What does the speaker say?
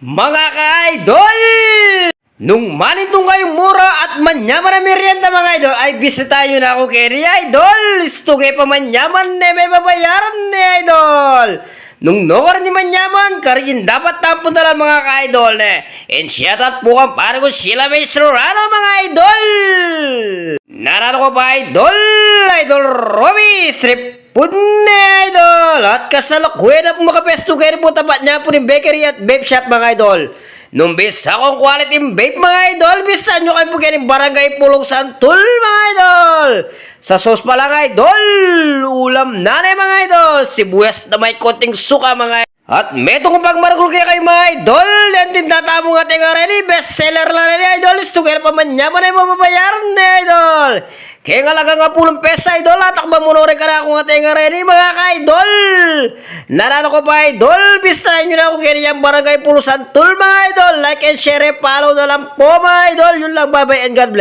Mga ka-idol! Nung manintong kayong mura at manyaman na merienda mga idol, ay bisitahin nyo na ako kay idol! Istugay pa manyaman na may babayaran ni idol! Nung nowar ni manyaman, karin dapat tampunta lang mga ka-idol ne. And shout out po kang pare ko sila may Serrano mga idol! Narano ko pa idol! Idol Robbie Strip Punne idol! At kasalukuyan na po makapesto kayo po tapat niya po ng bakery at vape shop mga idol. Nung bisa akong quality vape mga idol, bisa nyo kayo po kayo ng barangay Pulong Santul mga idol. Sa sauce pa lang idol, ulam nanay mga idol, sibuyas na may konting suka mga idol. At metong pagmarkul kaya kayo mga idol, yan din tatamo nga tinga rin, best seller lang rin idol, isto kaya pa man yaman ay mababayaran na idol. Kaya nga laga nga pulong pesa idol, atakba mo rin ka na ako nga tinga rin mga ka-idol. Narano ko pa idol, bistahin nyo na ako kaya yung barangay Pulong Santul mga idol, like and share, follow na lang po mga idol, yun lang, bye bye and God bless.